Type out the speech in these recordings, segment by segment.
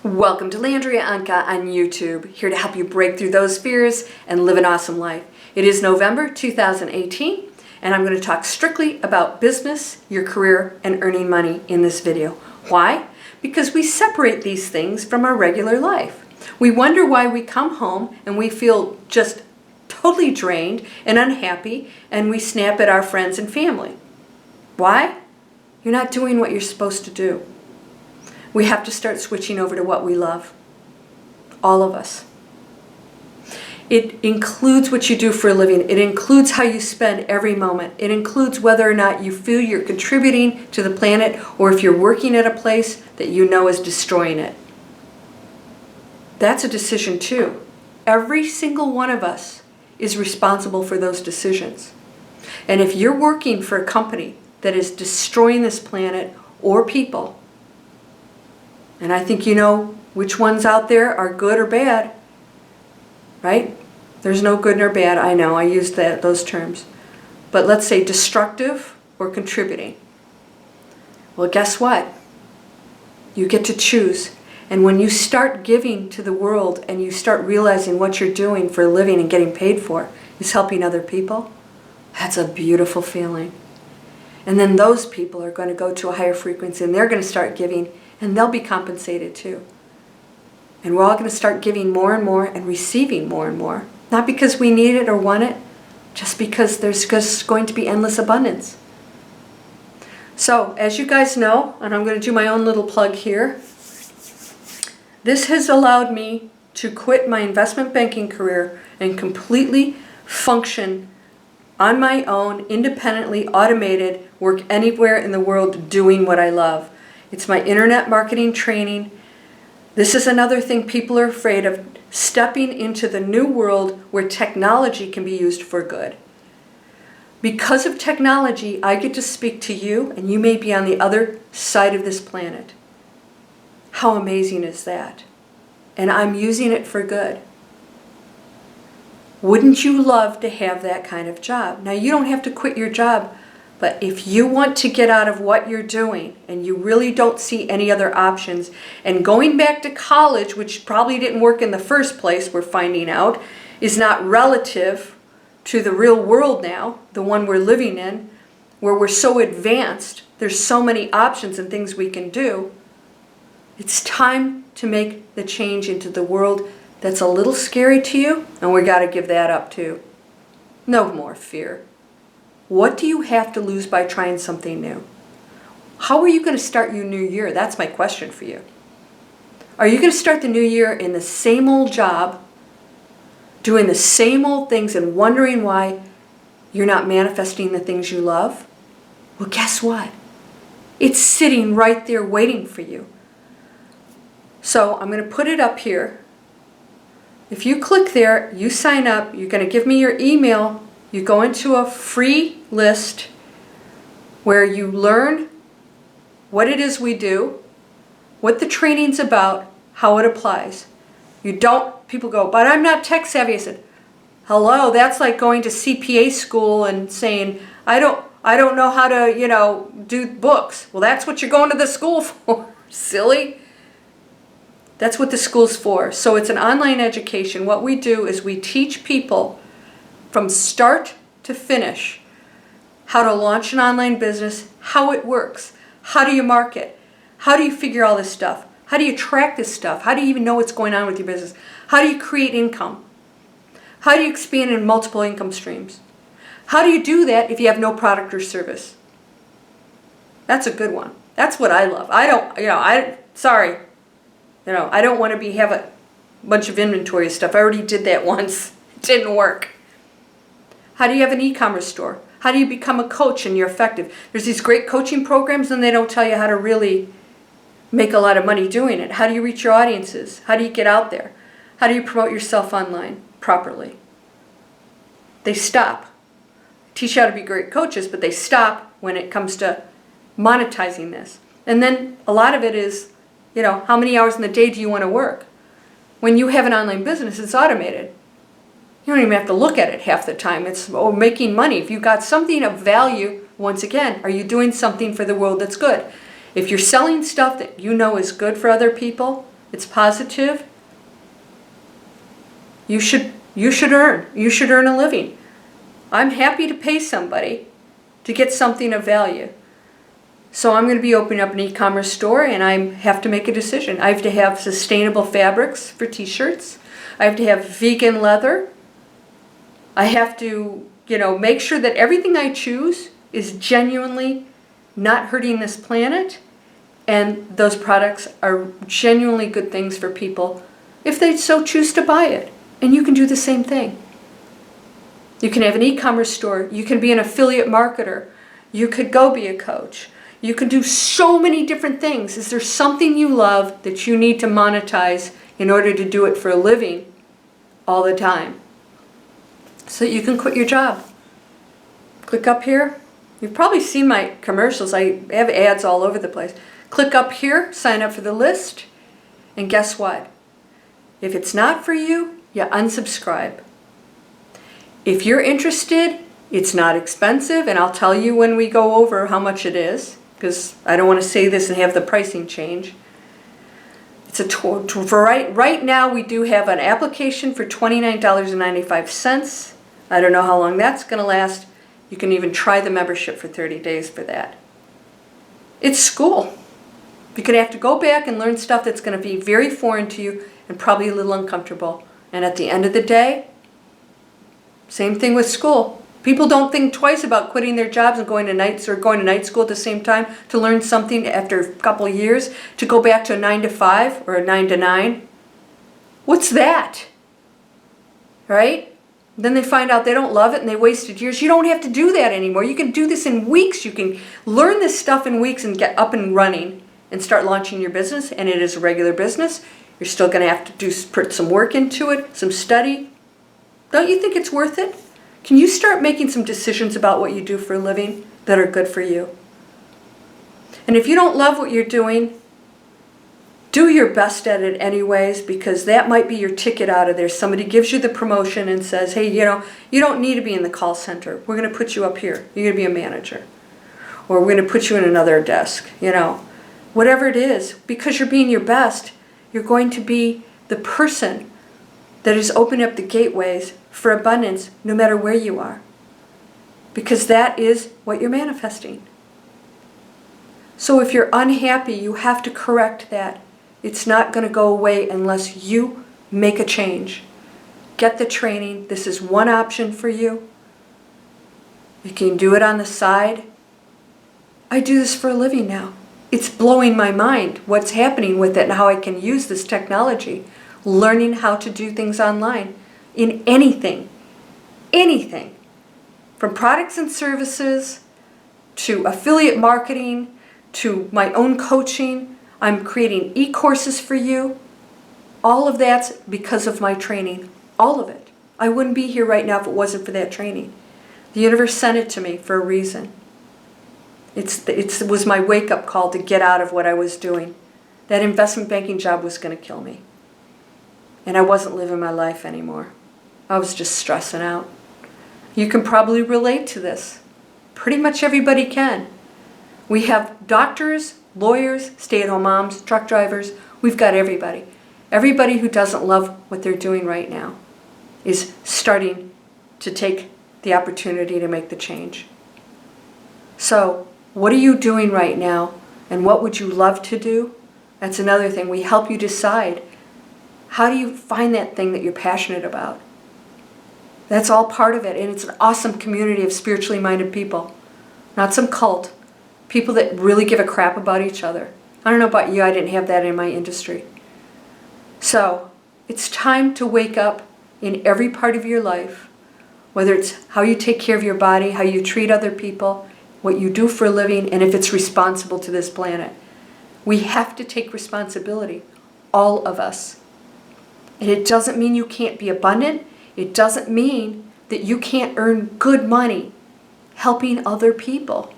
Welcome to Landria Onkka on YouTube, here to help you break through those fears and live an awesome life. It is November 2018, and I'm going to talk strictly about business, your career, and earning money in this video. Why? Because we separate these things from our regular life. We wonder why we come home and we feel just totally drained and unhappy, and we snap at our friends and family. Why? You're not doing what you're supposed to do. We have to start switching over to what we love. All of us. It includes what you do for a living. It includes how you spend every moment. It includes whether or not you feel you're contributing to the planet or if you're working at a place that you know is destroying it. That's a decision too. Every single one of us is responsible for those decisions. And if you're working for a company that is destroying this planet or people, and I think you know which ones out there are good or bad, right? There's no good nor bad, I know, I used those terms. But let's say destructive or contributing. Well, guess what? You get to choose. And when you start giving to the world and you start realizing what you're doing for a living and getting paid for is helping other people, that's a beautiful feeling. And then those people are going to go to a higher frequency and they're going to start giving, and they'll be compensated too. And we're all going to start giving more and more and receiving more and more. Not because we need it or want it, just because there's just going to be endless abundance. So, as you guys know, and I'm going to do my own little plug here, this has allowed me to quit my investment banking career and completely function on my own, independently, automated, work anywhere in the world doing what I love. It's my internet marketing training. This is another thing people are afraid of, stepping into the new world where technology can be used for good. Because of technology, I get to speak to you, and you may be on the other side of this planet. How amazing is that? And I'm using it for good. Wouldn't you love to have that kind of job? Now, you don't have to quit your job, but if you want to get out of what you're doing and you really don't see any other options, and going back to college, which probably didn't work in the first place, we're finding out, is not relative to the real world now, the one we're living in, where we're so advanced, there's so many options and things we can do, it's time to make the change into the world that's a little scary to you, and we got to give that up too. No more fear. What do you have to lose by trying something new? How are you going to start your new year? That's my question for you. Are you going to start the new year in the same old job, doing the same old things and wondering why you're not manifesting the things you love? Well, guess what? It's sitting right there waiting for you. So I'm going to put it up here. If you click there, you sign up, you're going to give me your email, you go into a free list where you learn what it is we do, what the training's about, how it applies. People go, but I'm not tech savvy. I said, hello, that's like going to CPA school and saying, I don't know how to, do books. Well, that's what you're going to the school for, silly. That's what the school's for. So it's an online education. What we do is we teach people from start to finish how to launch an online business, how it works, how do you market, how do you figure all this stuff, how do you track this stuff, how do you even know what's going on with your business, how do you create income, how do you expand in multiple income streams, how do you do that if you have no product or service? That's a good one. That's what I love. I don't want to have a bunch of inventory stuff. I already did that once. It didn't work. How do you have an e-commerce store? How do you become a coach and you're effective? There's these great coaching programs and they don't tell you how to really make a lot of money doing it. How do you reach your audiences? How do you get out there? How do you promote yourself online properly? They stop. Teach you how to be great coaches, but they stop when it comes to monetizing this. And then a lot of it is, how many hours in the day do you want to work? When you have an online business, it's automated. You don't even have to look at it half the time. It's making money. If you've got something of value, once again, are you doing something for the world that's good? If you're selling stuff that you know is good for other people, it's positive, you should earn a living. I'm happy to pay somebody to get something of value. So I'm going to be opening up an e-commerce store, and I have to make a decision. I have to have sustainable fabrics for t-shirts. I have to have vegan leather. I have to, make sure that everything I choose is genuinely not hurting this planet, and those products are genuinely good things for people if they so choose to buy it. And you can do the same thing. You can have an e-commerce store. You can be an affiliate marketer. You could go be a coach. You can do so many different things. Is there something you love that you need to monetize in order to do it for a living all the time? So that you can quit your job. Click up here. You've probably seen my commercials. I have ads all over the place. Click up here, sign up for the list, and guess what? If it's not for you, you unsubscribe. If you're interested, it's not expensive, and I'll tell you when we go over how much it is, because I don't want to say this and have the pricing change. It's right now we do have an application for $29.95. I don't know how long that's going to last. You can even try the membership for 30 days for that. It's school. You're going to have to go back and learn stuff that's going to be very foreign to you and probably a little uncomfortable. And at the end of the day, same thing with school. People don't think twice about quitting their jobs and going to night school at the same time to learn something after a couple of years, to go back to a 9 to 5 or a 9 to 9. What's that? Right? Then they find out they don't love it and they wasted years. You don't have to do that anymore. You can do this in weeks. You can learn this stuff in weeks and get up and running and start launching your business. And it is a regular business. You're still going to have to put some work into it, some study. Don't you think it's worth it? Can you start making some decisions about what you do for a living that are good for you? And if you don't love what you're doing, do your best at it anyways, because that might be your ticket out of there. Somebody gives you the promotion and says, hey, you don't need to be in the call center. We're going to put you up here. You're going to be a manager. Or we're going to put you in another desk. Whatever it is, because you're being your best, you're going to be the person that is opening up the gateways for abundance no matter where you are. Because that is what you're manifesting. So if you're unhappy, you have to correct that. It's not going to go away unless you make a change. Get the training. This is one option for you. You can do it on the side. I do this for a living now. It's blowing my mind what's happening with it and how I can use this technology. Learning how to do things online in anything. Anything. From products and services to affiliate marketing to my own coaching. I'm creating e-courses for you. All of that's because of my training. All of it. I wouldn't be here right now if it wasn't for that training. The universe sent it to me for a reason. It was my wake-up call to get out of what I was doing. That investment banking job was going to kill me. And I wasn't living my life anymore. I was just stressing out. You can probably relate to this. Pretty much everybody can. We have doctors, lawyers, stay-at-home moms, truck drivers. We've got everybody. Everybody who doesn't love what they're doing right now is starting to take the opportunity to make the change. So, what are you doing right now? And what would you love to do? That's another thing. We help you decide. How do you find that thing that you're passionate about? That's all part of it. And it's an awesome community of spiritually minded people. Not some cult. People that really give a crap about each other. I don't know about you, I didn't have that in my industry. So, it's time to wake up in every part of your life, whether it's how you take care of your body, how you treat other people, what you do for a living, and if it's responsible to this planet. We have to take responsibility, all of us. And it doesn't mean you can't be abundant. It doesn't mean that you can't earn good money helping other people.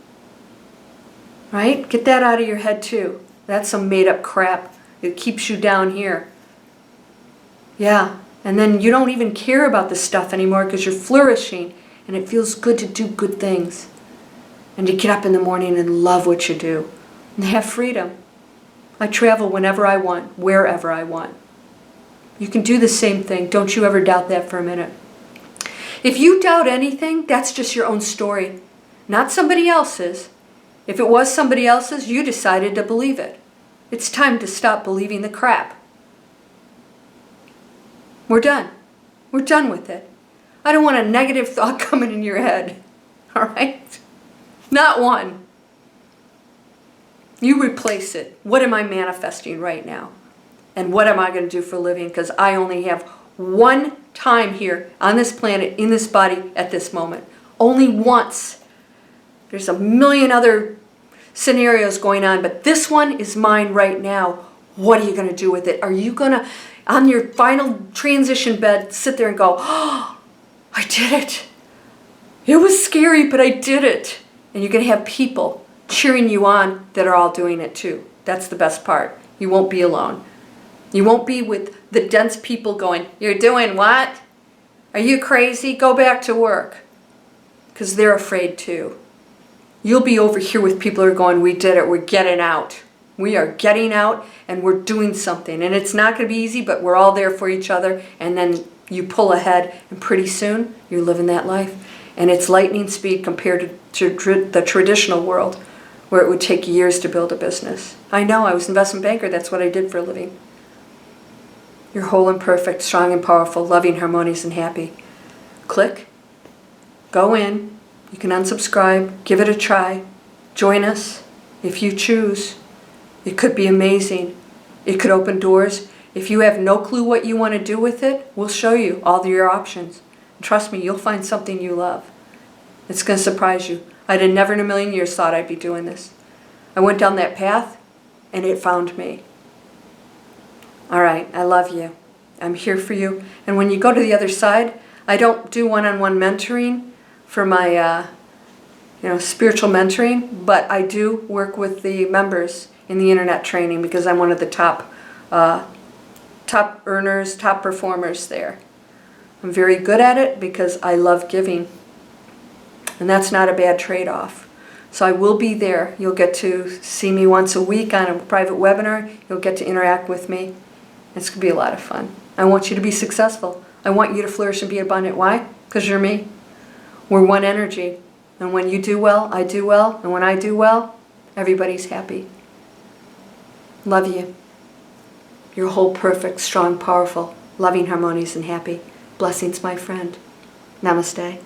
Right? Get that out of your head too. That's some made-up crap. It keeps you down here. Yeah. And then you don't even care about this stuff anymore because you're flourishing and it feels good to do good things. And to get up in the morning and love what you do. And have freedom. I travel whenever I want, wherever I want. You can do the same thing. Don't you ever doubt that for a minute. If you doubt anything, that's just your own story, not somebody else's. If it was somebody else's, you decided to believe it. It's time to stop believing the crap. We're done. We're done with it. I don't want a negative thought coming in your head. All right? Not one. You replace it. What am I manifesting right now? And what am I going to do for a living? Because I only have one time here on this planet, in this body, at this moment. Only once. There's a million other scenarios going on, but this one is mine right now. What are you going to do with it? Are you going to, on your final transition bed, sit there and go, oh, I did it. It was scary, but I did it. And you're going to have people cheering you on that are all doing it too. That's the best part. You won't be alone. You won't be with the dense people going, you're doing what? Are you crazy? Go back to work. Because they're afraid too. You'll be over here with people who are going, we did it, we're getting out. We are getting out and we're doing something. And it's not going to be easy, but we're all there for each other. And then you pull ahead and pretty soon you're living that life. And it's lightning speed compared to the traditional world where it would take years to build a business. I know, I was an investment banker, that's what I did for a living. You're whole and perfect, strong and powerful, loving, harmonious, and happy. Click, go in, you can unsubscribe, give it a try, join us if you choose. It could be amazing. It could open doors. If you have no clue what you want to do with it, we'll show you all your options. And trust me, you'll find something you love. It's going to surprise you. I'd have never in a million years thought I'd be doing this. I went down that path and it found me. All right, I love you. I'm here for you. And when you go to the other side, I don't do one-on-one mentoring for my spiritual mentoring, but I do work with the members in the internet training because I'm one of the top earners, top performers there. I'm very good at it because I love giving. And that's not a bad trade-off. So I will be there. You'll get to see me once a week on a private webinar. You'll get to interact with me. It's going to be a lot of fun. I want you to be successful. I want you to flourish and be abundant. Why? Because you're me. We're one energy. And when you do well, I do well. And when I do well, everybody's happy. Love you. You're whole, perfect, strong, powerful, loving, harmonious, and happy. Blessings, my friend. Namaste.